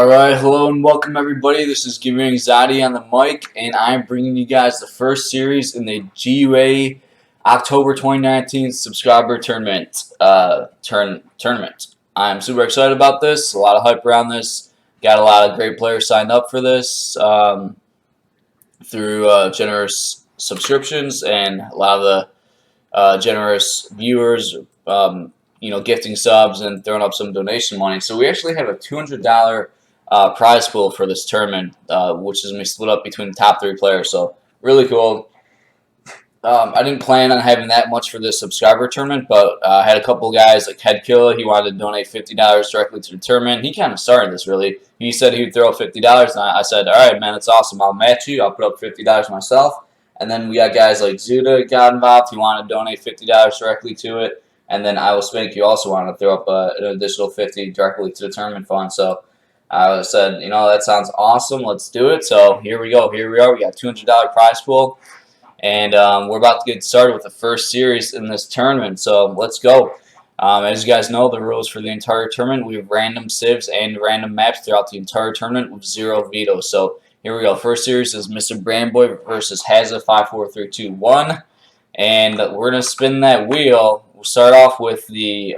Alright, hello and welcome everybody. This is Giving Anxiety on the mic, and I'm bringing you guys the first series in the GUA October 2019 subscriber tournament. I'm super excited about this. A lot of hype around this. Got a lot of great players signed up for this through generous subscriptions, and a lot of the generous viewers gifting subs and throwing up some donation money. So we actually have a $200 prize pool for this tournament, which is going to be split up between the top 3 players. So really cool. I didn't plan on having that much for this subscriber tournament, but I had a couple guys like Headkiller. He wanted to donate $50 directly to the tournament. He kind of started this, really. He said he would throw $50, and I said, all right, man, it's awesome. I'll match you. I'll put up $50 myself. And then we got guys like Zuda got involved. He wanted to donate $50 directly to it. And then I Will Spank You also wanted to throw up an additional $50 directly to the tournament fund. So I said, that sounds awesome. Let's do it. So here we go. Here we are. We got $200 prize pool. And we're about to get started with the first series in this tournament. So let's go. As you guys know, the rules for the entire tournament, we have random civs and random maps throughout the entire tournament with 0 vetoes. So here we go. First series is Mr. Brandboy versus Hazza54321. And we're going to spin that wheel. We'll start off with the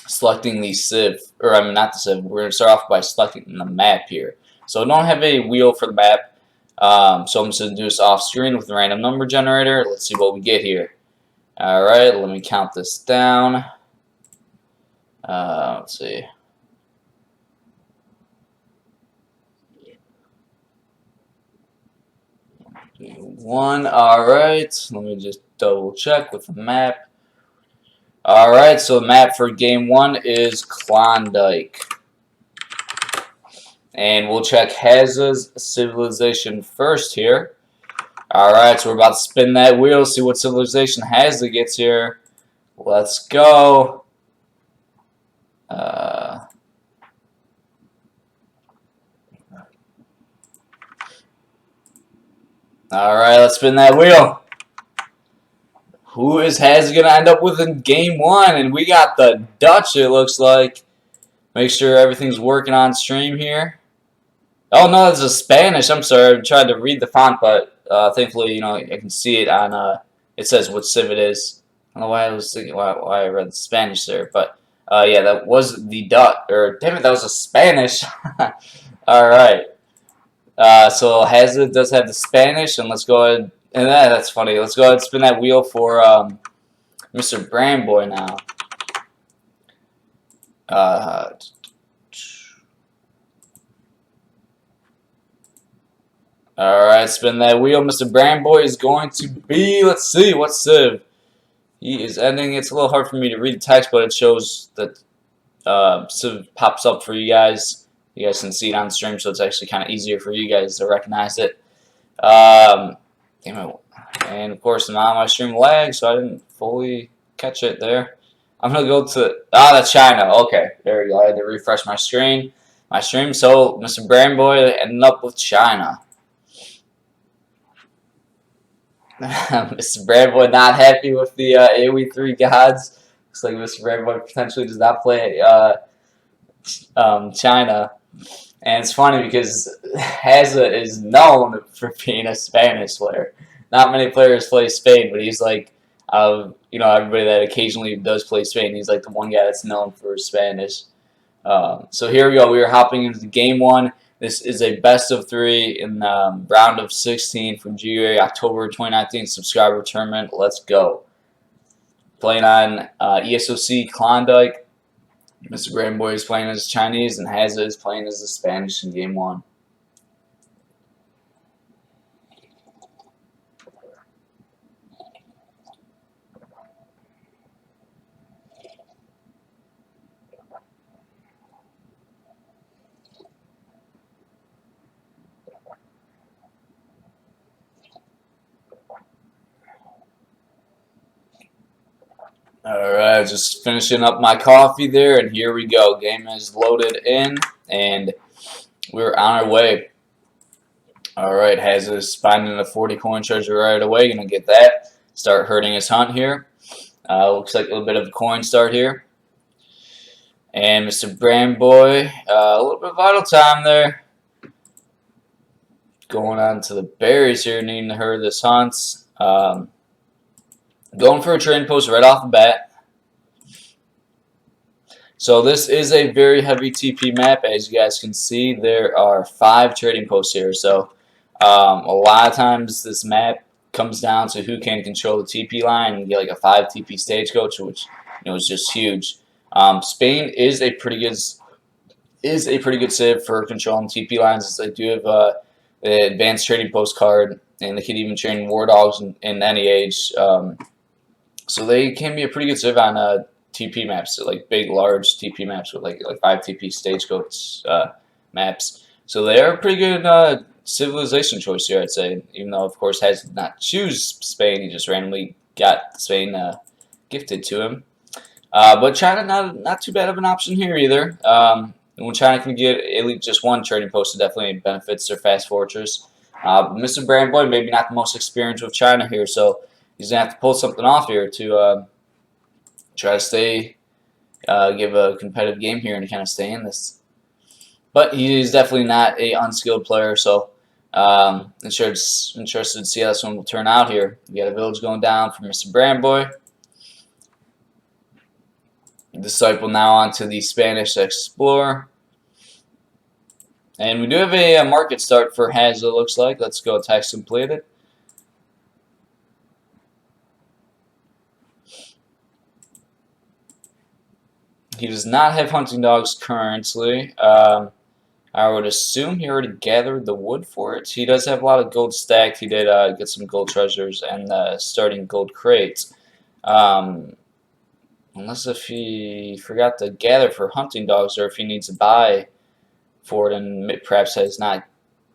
selecting the civ, or I mean not the civ. We're going to start off by selecting the map here. So I don't have a wheel for the map, so I'm just going to do this off screen with the random number generator. Let's see what we get here. All right, let me count this down. Let's see. One. All right, let me just double check with the map. Alright, so the map for game 1 is Klondike. And we'll check Hazza's civilization first here. Alright, so we're about to spin that wheel, see what civilization Hazza gets here. Let's go. Alright, let's spin that wheel. Who is Hazza going to end up with in game 1? And we got the Dutch, it looks like. Make sure everything's working on stream here. Oh, no, it's a Spanish. I'm sorry. I tried to read the font, but thankfully, I can see it on, it says what civ it is. I don't know why I was thinking, why I read the Spanish there. But, yeah, that was the Dutch. Or, damn it, that was a Spanish. All right. So Hazza does have the Spanish, and let's go ahead. And that's funny. Let's go ahead and spin that wheel for Mr. Brandboy now. Alright, spin that wheel. Mr. Brandboy is going to be, let's see, what civ? He is ending. It's a little hard for me to read the text, but it shows that civ pops up for you guys. You guys can see it on the stream, so it's actually kind of easier for you guys to recognize it. Damn it. And of course now my stream lagged, so I didn't fully catch it there. I'm gonna go to that's China. Okay, there we go. I had to refresh my stream. So Mr. Brandboy ended up with China. Mr. Brandboy not happy with the AoE3 gods. Looks like Mr. Brandboy potentially does not play China. And it's funny because Hazza is known for being a Spanish player. Not many players play Spain, but he's like, everybody that occasionally does play Spain, he's like the one guy that's known for Spanish. So here we go. We are hopping into game 1. This is a best of 3 in round of 16 from GUA October 2019 subscriber tournament. Let's go. Playing on ESOC Klondike. Mr. Brandboy is playing as Chinese, and Hazza is playing as the Spanish in game 1. Alright, just finishing up my coffee there, and here we go. Game is loaded in, and we're on our way. Alright, Hazza is finding a 40 coin treasure right away. Gonna get that. Start hurting his hunt here. Looks like a little bit of a coin start here. And Mr. Brandboy, a little bit of vital time there. Going on to the berries here, needing to hurry this hunt. Going for a trading post right off the bat. So this is a very heavy TP map. As you guys can see, there are 5 trading posts here. So a lot of times this map comes down to who can control the TP line and get like a 5 TP stagecoach, which is just huge. Spain is a pretty good civ for controlling TP lines, as they do have the advanced trading post card, and they can even train war dogs in any age. So they can be a pretty good civ on TP maps, like big, large TP maps with like 5 TP stagecoach maps. So they are a pretty good civilization choice here, I'd say. Even though, of course, Haz did not choose Spain, he just randomly got Spain gifted to him. But China, not too bad of an option here either. When China can get at least just 1 trading post, it definitely benefits their fast fortress. Mr. Brandboy maybe not the most experienced with China here, so he's going to have to pull something off here to try to stay, give a competitive game here and kind of stay in this. But he is definitely not a unskilled player, so interested to see how this one will turn out here. We got a village going down for Mr. Brandboy. Disciple now onto the Spanish Explorer. And we do have a market start for Hazza, looks like. Let's go text completed. He does not have hunting dogs currently. I would assume he already gathered the wood for it. He does have a lot of gold stacked. He did get some gold treasures and starting gold crates. Unless if he forgot to gather for hunting dogs, or if he needs to buy for it and perhaps has not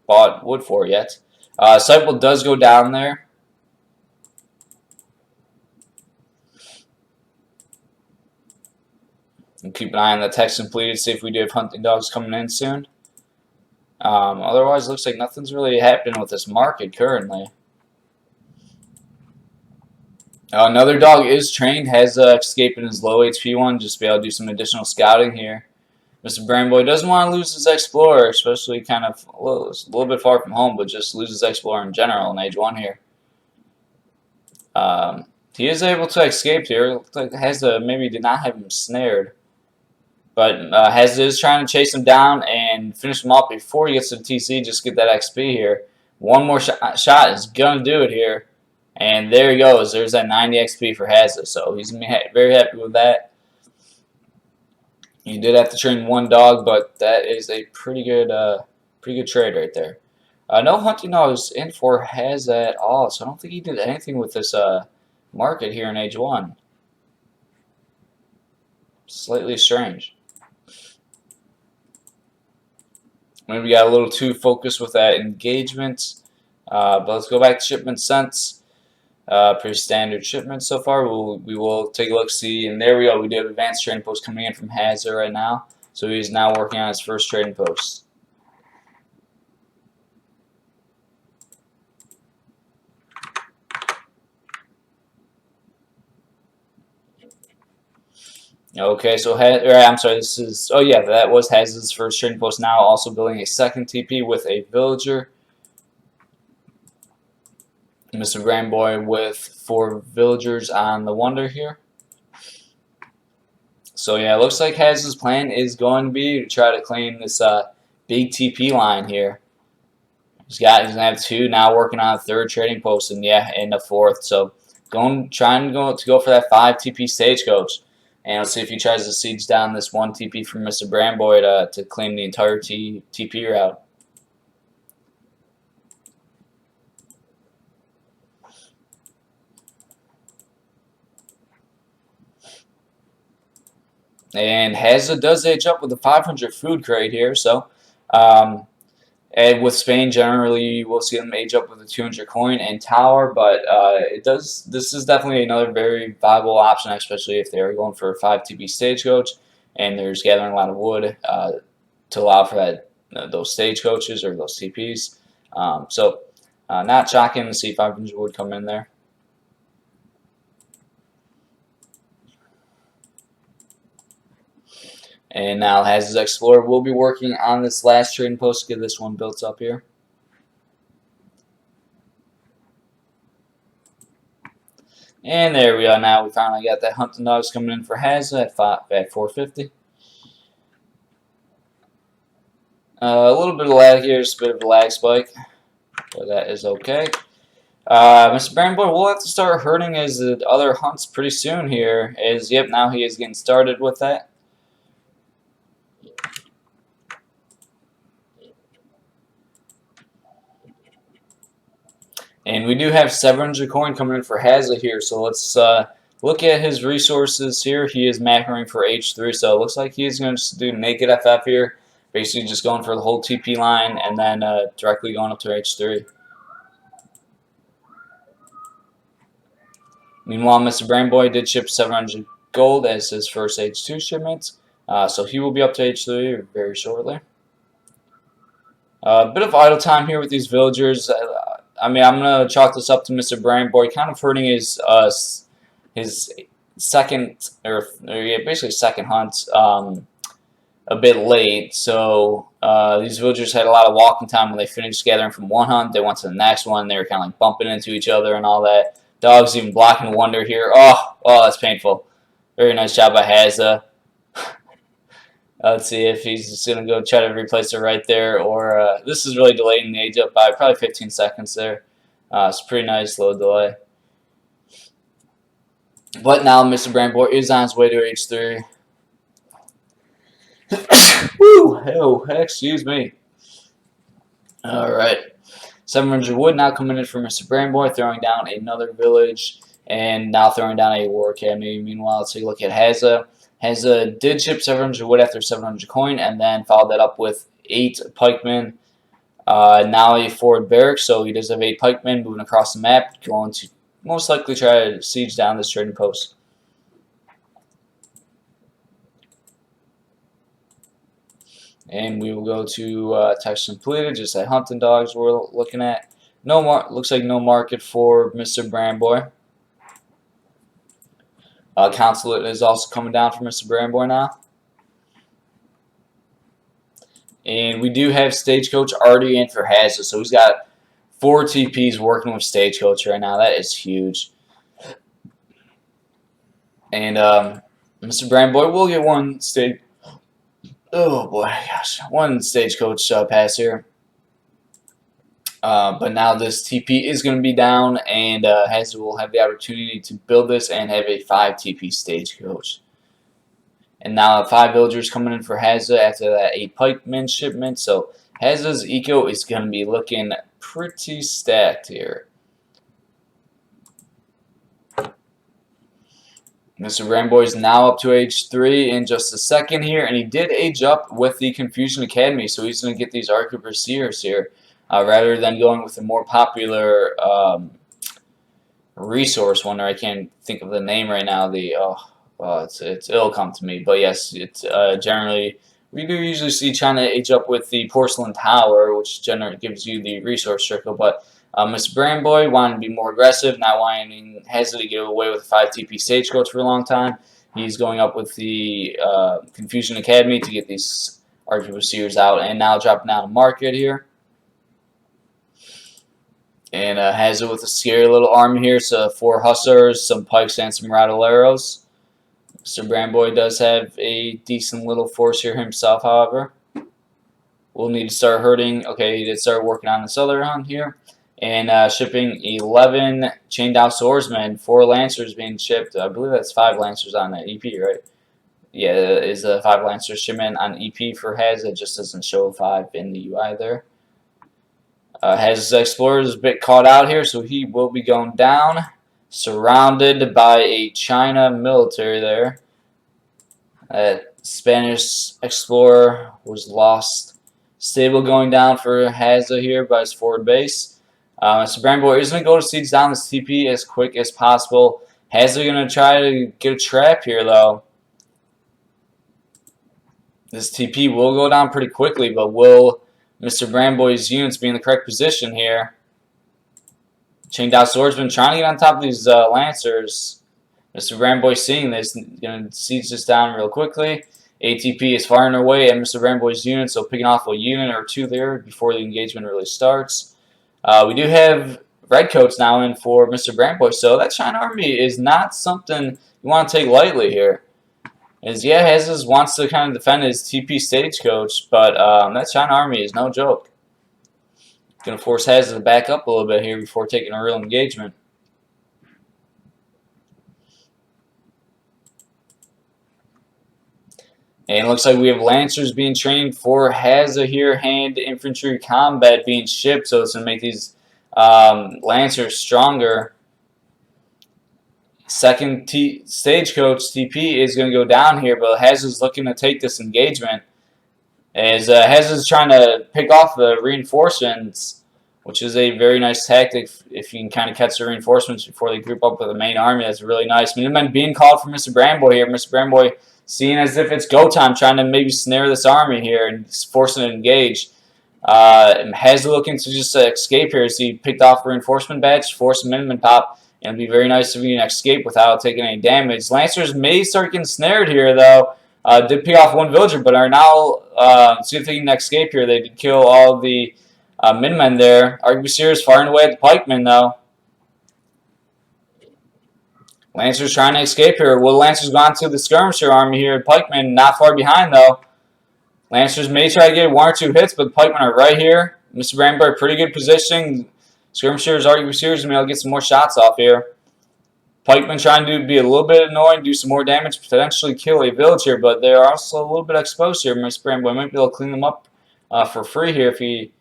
bought wood for it yet. Disciple does go down there. And keep an eye on the text completed, see if we do have hunting dogs coming in soon. Otherwise, looks like nothing's really happening with this market currently. Another dog is trained, has escaped in his low HP one, just to be able to do some additional scouting here. Mr. Brandboy doesn't want to lose his Explorer, especially kind of a little bit far from home, but just lose his Explorer in general in age 1 here. He is able to escape here. Looks like Hazza maybe did not have him snared. But Hazza is trying to chase him down and finish him off before he gets to the TC, just get that XP here. One more shot is going to do it here. And there he goes. There's that 90 XP for Hazza. So he's very happy with that. He did have to train 1 dog, but that is a pretty good trade right there. No hunting dogs in for Hazza at all, so I don't think he did anything with this market here in age 1. Slightly strange. Maybe we got a little too focused with that engagement. But let's go back to shipment sent. Pretty standard shipment so far. We will take a look, see, and there we go. We do have advanced trading post coming in from Hazza right now. So he's now working on his first trading post. Okay, so I'm sorry. This is that was Hazza's first trading post. Now also building a second TP with a villager. Mr. Brandboy with 4 villagers on the Wonder here. So yeah, it looks like Hazza's plan is going to be to try to claim this big TP line here. He's gonna have 2 now, working on a 3rd trading post, and and a 4th. So trying to go for that 5 TP stagecoach. And let's see if he tries to siege down this 1 TP from Mr. Brandboy to claim the entire TP route. And Hazza does age up with a 500 food crate here, so and with Spain generally we'll see them age up with a 200 coin and tower, but this is definitely another very viable option, especially if they're going for a 5 TP stagecoach and there's gathering a lot of wood to allow for that those stagecoaches or those TPs. So not shocking to see 500 wood come in there. And now Hazza's Explorer will be working on this last trading post to get this one built up here. And there we are now. We finally got that hunting dogs coming in for Hazza at 450. A little bit of lag here, just a bit of a lag spike, but that is okay. Mr. Brandboy will have to start herding his other hunts pretty soon here. Yep, now he is getting started with that. And we do have 700 coin coming in for Hazza here, so let's look at his resources here. He is macroing for H3, so it looks like he is going to do naked FF here, basically just going for the whole TP line and then directly going up to H3. Meanwhile, Mr. Brainboy did ship 700 gold as his first H2 shipment, so he will be up to H3 very shortly. A bit of idle time here with these villagers. I mean, I'm going to chalk this up to Mr. Brainboy kind of hurting his second, basically second hunt a bit late. So these villagers had a lot of walking time when they finished gathering from one hunt. They went to the next one. They were kind of like bumping into each other and all that. Dogs even blocking Wonder here. Oh, that's painful. Very nice job by Hazza. Let's see if he's just going to go try to replace it right there, or this is really delaying the age up by probably 15 seconds there. It's a pretty nice low delay. But now Mr. Brandboy is on his way to H3. Woo! Oh, excuse me. Alright. 700 wood now coming in for Mr. Brandboy, throwing down another village, and now throwing down a war academy. Meanwhile, let's take a look at Hazza. Hazza did ship 700 wood after 700 coin, and then followed that up with 8 pikemen. Now a forward barrack, so he does have 8 pikemen moving across the map, going to most likely try to siege down this trading post. And we will go to text completed, just that hunting dogs we're looking at. Looks like no market for Mr. Brandboy. Consulate is also coming down for Mr. Brandboy now. And we do have Stagecoach already in for Hazza, so he's got 4 TPs working with Stagecoach right now. That is huge. And Mr. Brandboy will get one one Stagecoach pass here. But now this TP is going to be down, and Hazza will have the opportunity to build this and have a 5 TP Stagecoach. And now 5 villagers coming in for Hazza after that 8 pikemen shipment. So Hazza's eco is going to be looking pretty stacked here. Mr. Brandboy is now up to age 3 in just a second here, and he did age up with the Confusion Academy, so he's going to get these Archer Pursuers here. Rather than going with a more popular resource one, or I can't think of the name right now. It'll come to me. But yes, it's generally we do usually see China age up with the Porcelain Tower, which generally gives you the resource circle. But Mr. Brandboy wanted to be more aggressive, not wanting Hazza to get away with a 5 TP Stagecoach for a long time. He's going up with the Confusion Academy to get these Archer Pursuers out, and now dropping down to market here. And Hazza with a scary little army here, so 4 Hussars, some Pikes, and some Rattleros. Mr. Brandboy does have a decent little force here himself, however. We'll need to start herding. Okay, he did start working on this other hunt here. And shipping 11 chained out swordsmen, 4 lancers being shipped. I believe that's 5 lancers on that EP, right? Yeah, it is a 5 lancers shipment on EP for Hazza. It just doesn't show 5 in the UI there. Hazza's Explorer is a bit caught out here, so he will be going down, surrounded by a China military there. Spanish Explorer was lost. Stable going down for Hazza here by his forward base. Mr. Brandboy is going to go to siege down this TP as quick as possible. Hazza going to try to get a trap here, though. This TP will go down pretty quickly, but will Mr. Brandboy's units be in the correct position here? Chained out swordsman trying to get on top of these lancers. Mr. Brandboy seeing this, going to siege this down real quickly. ATP is firing away at Mr. Brandboy's unit, so picking off a unit or two there before the engagement really starts. We do have redcoats now in for Mr. Brandboy, so that China army is not something you want to take lightly here. As yeah, Hazza wants to kind of defend his TP stagecoach, but that China army is no joke. Going to force Hazza to back up a little bit here before taking a real engagement. And it looks like we have Lancers being trained for Hazza here, hand infantry combat being shipped, so it's going to make these Lancers stronger. Second stagecoach TP is going to go down here, but Hazza's looking to take this engagement. As Hazza's trying to pick off the reinforcements, which is a very nice tactic if you can kind of catch the reinforcements before they group up with the main army. That's really nice. Minutemen being called for Mr. Brandboy here. Mr. Brandboy seeing as if it's go time, trying to maybe snare this army here and forcing it to engage. Hazza looking to just escape here as he picked off a reinforcement batch, force a Minuteman pop, and it'd be very nice if he can escape without taking any damage. Lancers may start getting snared here, though. Did pick off one villager, but are now see if they can escape here. They did kill all the Minutemen there. Arquebusiers firing away at the pikemen, though. Lancers trying to escape here. Will Lancers go on to the skirmisher army here? Pikemen not far behind, though. Lancers may try to get one or two hits, but the pikemen are right here. Mr. Brandboy, pretty good positioning. Skirmishers, Arquebusiers, may get some more shots off here. Pikemen trying to be a little bit annoying, do some more damage, potentially kill a village here, but they are also a little bit exposed here. Mr. Brandboy might be able to clean them up for free here if he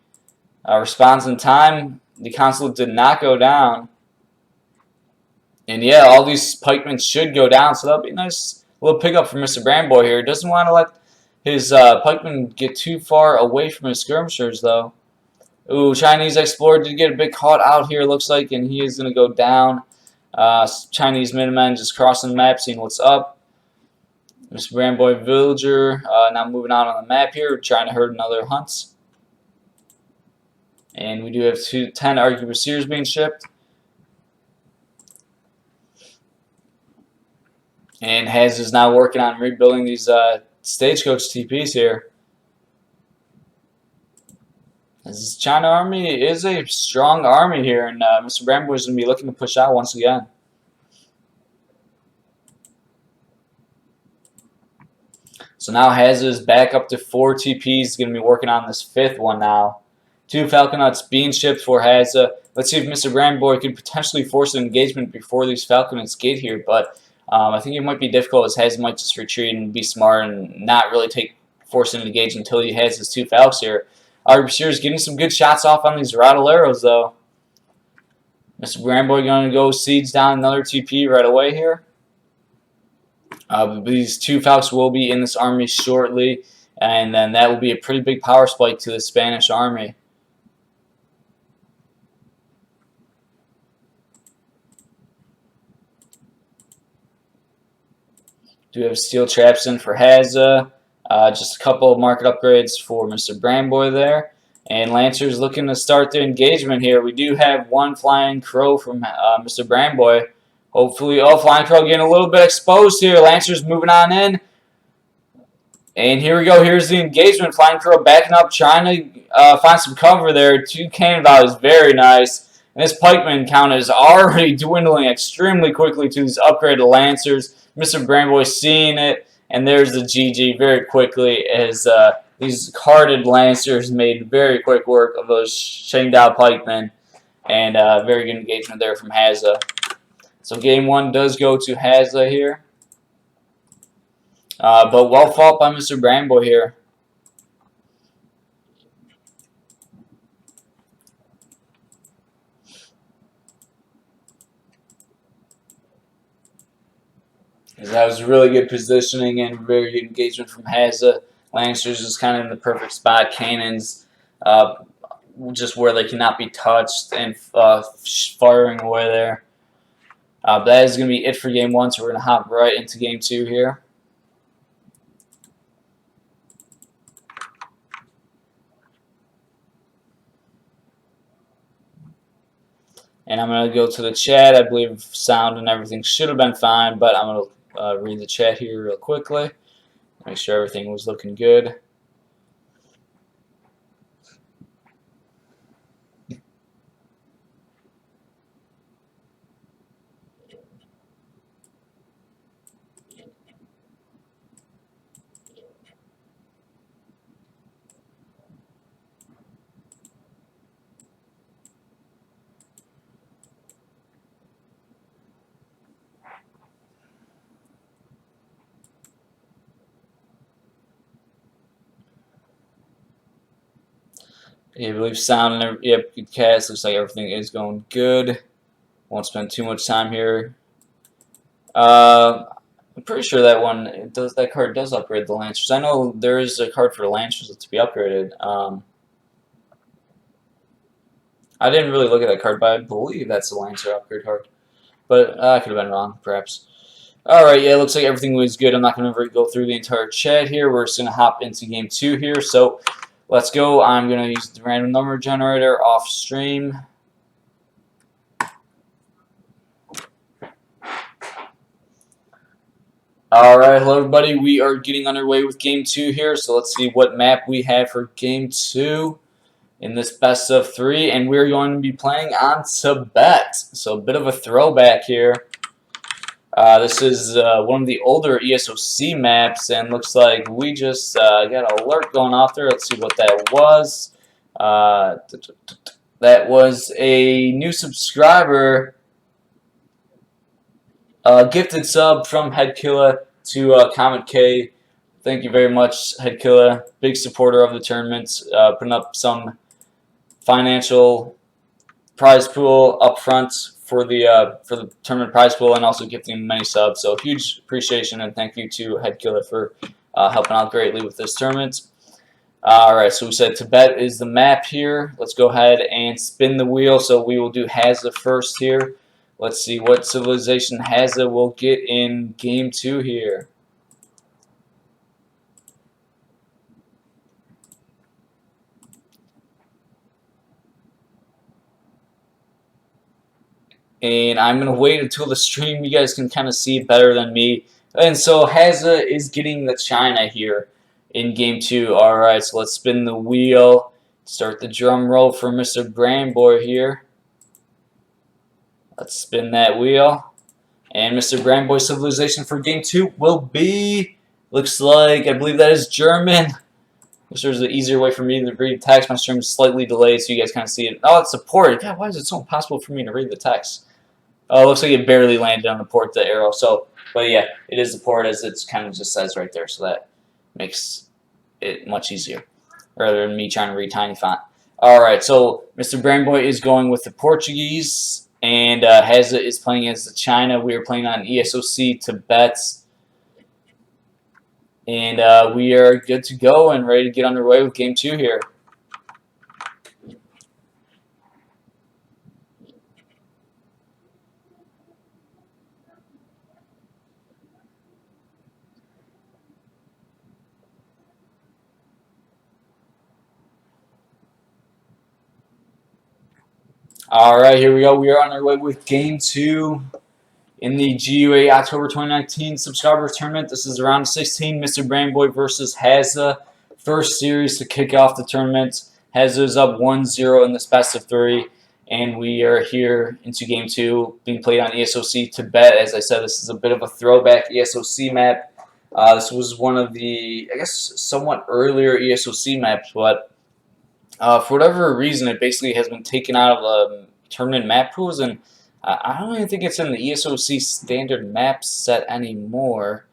responds in time. The consulate did not go down. And yeah, all these pikemen should go down, so that'll be a nice little pickup for Mr. Brandboy here. Doesn't want to let his pikemen get too far away from his skirmishers, though. Ooh, Chinese explorer did get a bit caught out here, looks like, and he is going to go down. Chinese Minutemen just crossing the map, seeing what's up. Mr. Brandboy villager now moving out on the map here, trying to herd another hunt. And we do have 10 Arquebusiers being shipped. And Hazza is now working on rebuilding these stagecoach TPs here. This China army is a strong army here, and Mr. Brandboy is going to be looking to push out once again. So now Hazza is back up to 4 TPs. Going to be working on this 5th one now. 2 Falconets being shipped for Hazza. Let's see if Mr. Brandboy could potentially force an engagement before these Falconets get here, but I think it might be difficult as Hazza might just retreat and be smart and not really force an engage until he has his 2 Falcons here. Arquebusiers getting some good shots off on these Rattleros, though. Mr. Brandboy going to go siege down another TP right away here. These 2 Falcons will be in this army shortly, and then that will be a pretty big power spike to the Spanish army. Do have steel traps in for Hazza. Just a couple of market upgrades for Mr. Brandboy there. And Lancers looking to start their engagement here. We do have 1 Flying Crow from Mr. Brandboy. Hopefully, Flying Crow getting a little bit exposed here. Lancers moving on in. And here we go. Here's the engagement. Flying Crow backing up, trying to find some cover there. 2 cannon volleys, very nice. And this pikeman count is already dwindling extremely quickly to these upgraded Lancers. Mr. Brandboy seeing it. And there's the GG very quickly as these carded Lancers made very quick work of those Shangdao pikemen. And very good engagement there from Hazza. So game 1 does go to Hazza here. But well fought by Mr. Brandboy here. That was really good positioning and very good engagement from Hazza. Lancers is kind of in the perfect spot. Cannons just where they cannot be touched and firing away there. That is going to be it for game 1, so we're going to hop right into game 2 here. And I'm going to go to the chat. I believe sound and everything should have been fine, but I'm going to read the chat here real quickly. Make sure everything was looking good. Yeah, I believe sound and yep, good cast. Looks like everything is going good. Won't spend too much time here. I'm pretty sure that one that card does upgrade the Lancers. I know there is a card for the Lancers to be upgraded. I didn't really look at that card, but I believe that's the Lancer upgrade card. But I could have been wrong, perhaps. Alright, yeah, it looks like everything was good. I'm not going to go through the entire chat here. We're just going to hop into game 2 here. So, let's go. I'm going to use the random number generator off stream. Alright, hello everybody. We are getting underway with game 2 here. So, let's see what map we have for game 2 in this best of 3. And we're going to be playing on Tibet. So, a bit of a throwback here. This is one of the older ESOC maps, and looks like we just got an alert going off there. Let's see what that was. That was a new subscriber, gifted sub from Headkilla to Comet K. Thank you very much, Headkilla. Big supporter of the tournament, putting up some financial prize pool up front for the tournament prize pool, and also gifting many subs. So huge appreciation and thank you to Headkilla for helping out greatly with this tournament. Alright, so we said Tibet is the map here. Let's go ahead and spin the wheel. So we will do Hazza first here. Let's see what civilization Hazza will get in game 2 here. And I'm going to wait until the stream. You guys can kind of see it better than me. And so Hazza is getting the China here in game 2. Alright, so let's spin the wheel. Start the drum roll for Mr. Brandboy here. Let's spin that wheel. And Mr. Brandboy's civilization for game 2 will be, looks like, I believe that is German. Which there's an easier way for me to read text. My stream is slightly delayed, so you guys kind of see it. Oh, it's supported. God, why is it so impossible for me to read the text? Oh, it looks like it barely landed on the port, the arrow. So, but yeah, it is the port as it kind of just says right there. So that makes it much easier, rather than me trying to read tiny font. All right, so Mr. Brandboy is going with the Portuguese, and Hazza is playing as the China. We are playing on ESOC Tibet. And we are good to go and ready to get underway with game 2 here. Alright, here we go. We are on our way with game 2 in the GUA October 2019 subscribers tournament. This is round 16, Mr. Brandboy versus Hazza. First series to kick off the tournament. Hazza is up 1-0 in this best of 3. And we are here into game 2, being played on ESOC Tibet. As I said, this is a bit of a throwback ESOC map. This was one of the, I guess, somewhat earlier ESOC maps, but for whatever reason, it basically has been taken out of tournament map pools, and I don't even think it's in the ESOC standard map set anymore,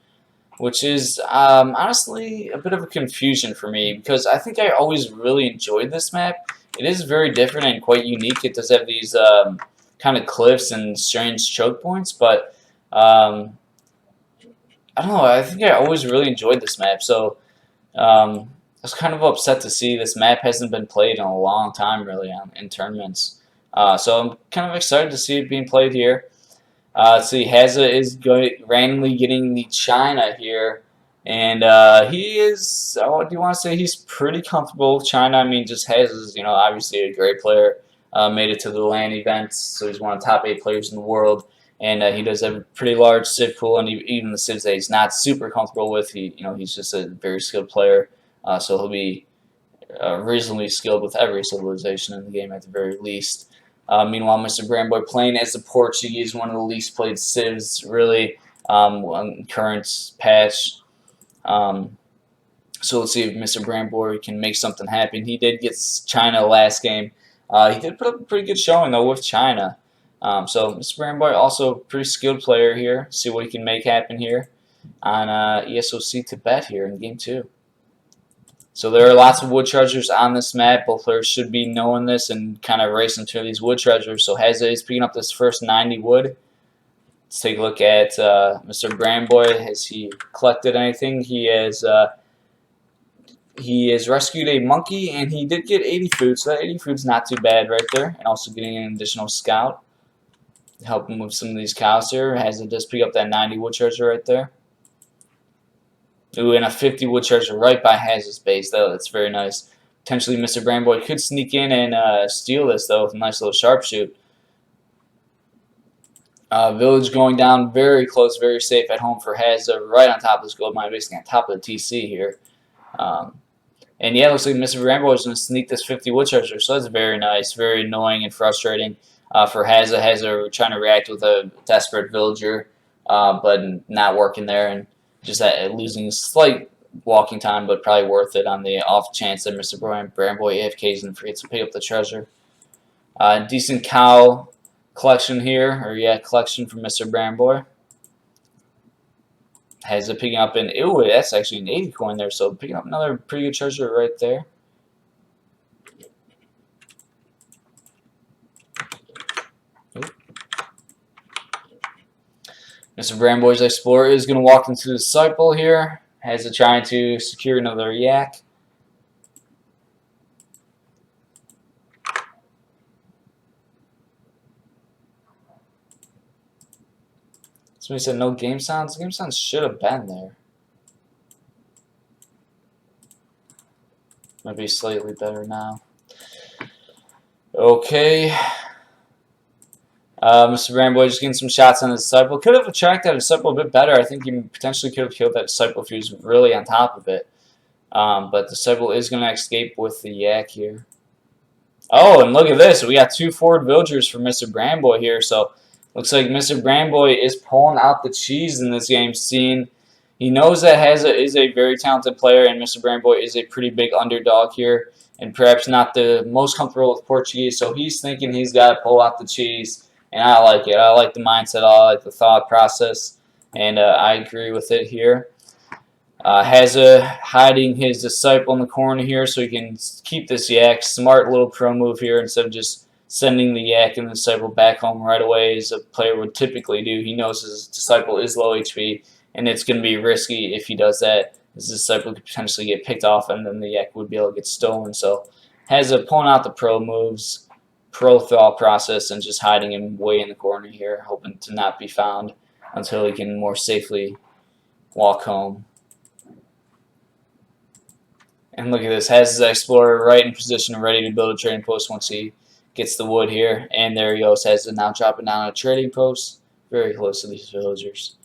which is honestly a bit of a confusion for me, because I think I always really enjoyed this map. It is very different and quite unique. It does have these kind of cliffs and strange choke points, but I don't know. I think I always really enjoyed this map, so I was kind of upset to see this map hasn't been played in a long time, really, in tournaments. So I'm kind of excited to see it being played here. Let's see, Hazza is randomly getting the China here. And he is, what do you want to say? He's pretty comfortable with China. I mean, just Hazza's, obviously a great player. Made it to the LAN events, so he's one of the top 8 players in the world. and he does have a pretty large civ pool, and even the civs that he's not super comfortable with, he's just a very skilled player, so he'll be reasonably skilled with every civilization in the game at the very least. Meanwhile, Mr. Brandboy playing as the Portuguese, one of the least played civs really on current patch. So let's see if Mr. Brandboy can make something happen. He did get China last game. He did put up a pretty good showing though with China. So Mr. Brandboy also a pretty skilled player here. See what he can make happen here on ESOC Tibet here in game 2. So there are lots of wood treasures on this map. Both players should be knowing this and kind of racing to these wood treasures. So Hazza is picking up this first 90 wood. Let's take a look at Mr. Brandboy. Has he collected anything? He has rescued a monkey, and he did get 80 food. So that 80 food's not too bad right there. And also getting an additional scout to help him with some of these cows here. Hazza does pick up that 90 wood treasure right there. Ooh, and a 50 wood treasure right by Hazza's base, though. That's very nice. Potentially, Mr. Brandboy could sneak in and steal this, though, with a nice little sharpshoot. Village going down very close, very safe at home for Hazza, right on top of this gold mine, basically on top of the TC here. And yeah, it looks like Mr. Brandboy is going to sneak this 50 wood treasure, so that's very nice, very annoying and frustrating for Hazza. Hazza trying to react with a desperate villager, but not working there, and just losing slight walking time, but probably worth it on the off chance that Mr. Brandboy AFKs and forgets to pick up the treasure. Decent cow collection here, or yeah, collection from Mr. Brandboy. Has it picking up an, ooh, that's actually an 80 coin there, so picking up another pretty good treasure right there. Mr. Brandboy's Explorer is going to walk into the Disciple here. Has it trying to secure another yak. Somebody said no game sounds. Game sounds should have been there. Might be slightly better now. Okay. Mr. Brandboy just getting some shots on the Disciple. Could have attracted that Disciple a bit better. I think he potentially could have killed that Disciple if he was really on top of it. But the Disciple is going to escape with the yak here. Oh, and look at this. We got 2 forward villagers for Mr. Brandboy here. So looks like Mr. Brandboy is pulling out the cheese in this game, seeing he knows that Hazza is a very talented player, and Mr. Brandboy is a pretty big underdog here, and perhaps not the most comfortable with Portuguese. So he's thinking he's got to pull out the cheese. And I like it. I like the mindset. I like the thought process. And I agree with it here. Hazza hiding his Disciple in the corner here so he can keep this yak. Smart little pro move here instead of just sending the yak and the Disciple back home right away as a player would typically do. He knows his Disciple is low HP, and it's going to be risky if he does that. His Disciple could potentially get picked off, and then the yak would be able to get stolen. So Hazza pulling out the pro moves. Pro thought process and just hiding him way in the corner here, hoping to not be found until he can more safely walk home. And look at this, has his Explorer right in position and ready to build a trading post once he gets the wood here. And there he goes, has it now dropping down a trading post, very close to these villagers.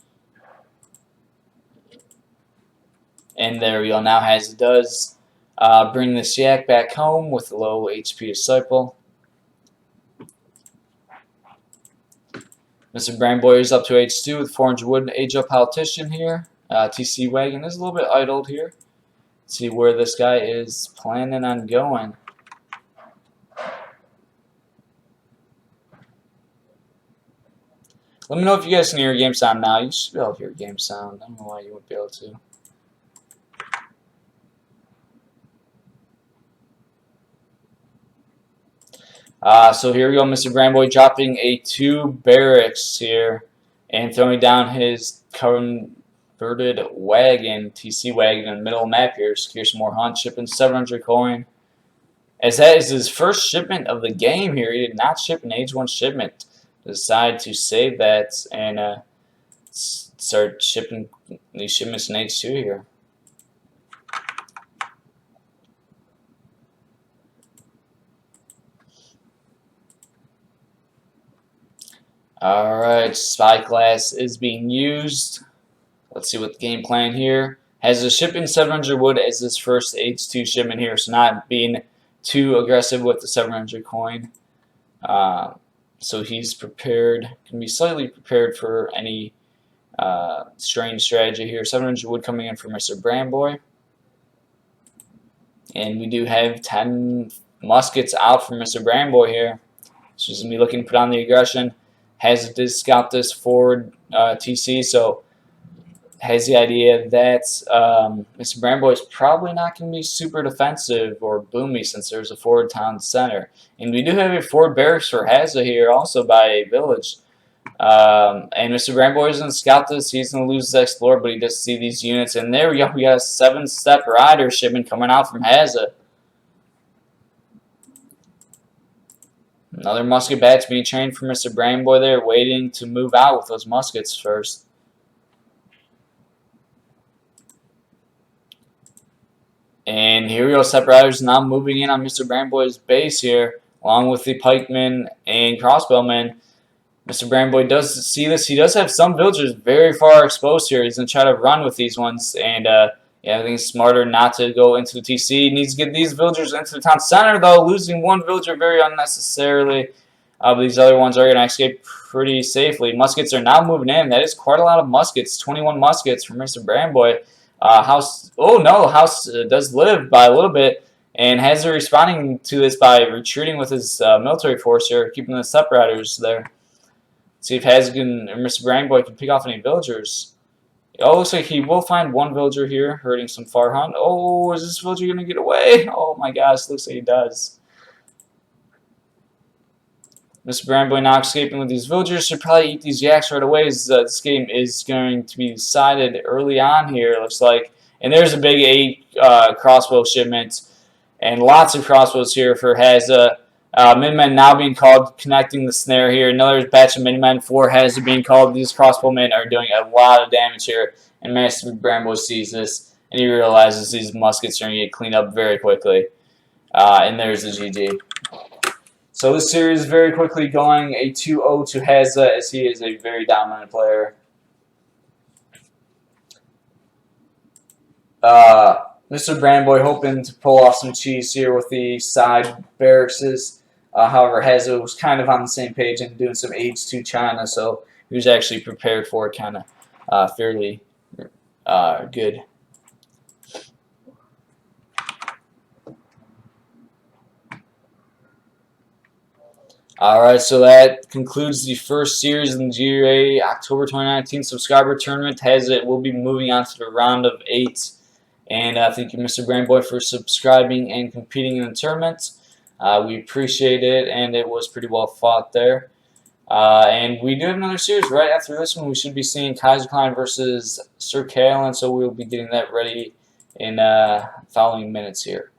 And there we go, now has it does bring this yak back home with a low HP Disciple. Mr. Brandboy is up to H2 with 400 wood. Age-up politician here. TC wagon is a little bit idled here. Let's see where this guy is planning on going. Let me know if you guys can hear game sound now. You should be able to hear game sound. I don't know why you wouldn't be able to. So here we go, Mr. Brandboy dropping a 2 barracks here and throwing down his converted wagon, TC wagon in the middle of the map here. Secure some more hunt, shipping 700 coin. As that is his first shipment of the game here. He did not ship an Age 1 shipment. Decided to save that and start shipping these shipments in Age 2 here. Alright, Spyglass is being used. Let's see what the game plan here. Has a shipping 700 wood as his first H2 shipment here, so not being too aggressive with the 700 coin. So he's prepared, can be slightly prepared for any strange strategy here. 700 wood coming in for Mr. Brandboy. And we do have 10 muskets out for Mr. Brandboy here. So he's going to be looking to put on the aggression. Did scout this forward TC, so has the idea that Mr. Brandboy is probably not going to be super defensive or boomy since there's a forward town center. And we do have a forward barracks for Hazza here also by a village. And Mr. Brandboy is going to scout this. He's going to lose his Explorer, but he does see these units. And there we go. We got a 7-step rider shipment coming out from Hazza. Another musket batch being trained for Mr. Brandboy there, waiting to move out with those muskets first. And here we go, Step Riders now moving in on Mr. Brandboy's base here, along with the pikemen and crossbowmen. Mr. Brandboy does see this. He does have some villagers very far exposed here. He's going to try to run with these ones. And yeah, I think it's smarter not to go into the TC. He needs to get these villagers into the town center, though, losing one villager very unnecessarily. But these other ones are going to escape pretty safely. Muskets are now moving in. That is quite a lot of muskets, 21 muskets for Mr. Brandboy. House does live by a little bit, and Hazza responding to this by retreating with his military force here, keeping the Step Riders there. See if Hazza or Mr. Brandboy can pick off any villagers. Oh, looks like he will find one villager here, hurting some Farhunt. Oh, is this villager going to get away? Oh my gosh, looks like he does. Mr. Brandboy now escaping with these villagers. Should probably eat these yaks right away, as this game is going to be decided early on here, it looks like. And there's a big 8 crossbow shipment, and lots of crossbows here for Hazza. Minutemen now being called, connecting the snare here. Another batch of Minutemen for Hazza being called. These crossbowmen are doing a lot of damage here, and Mr. Brandboy sees this, and he realizes these muskets are going to get cleaned up very quickly. And there's the GG. So this series is very quickly going a 2-0 to Hazza, as he is a very dominant player. Mr. Brandboy hoping to pull off some cheese here with the side barracks. However, Hazza was kind of on the same page and doing some H2 China, so he was actually prepared for it kind of fairly good. Alright, so that concludes the first series in the GUA October 2019 subscriber tournament. Hazza will be moving on to the round of 8. And thank you, Mr. Brandboy, for subscribing and competing in the tournament. We appreciate it, and it was pretty well fought there. And we do have another series right after this one. We should be seeing Kaiser Klein versus Sir Kalen, so we'll be getting that ready in following minutes here.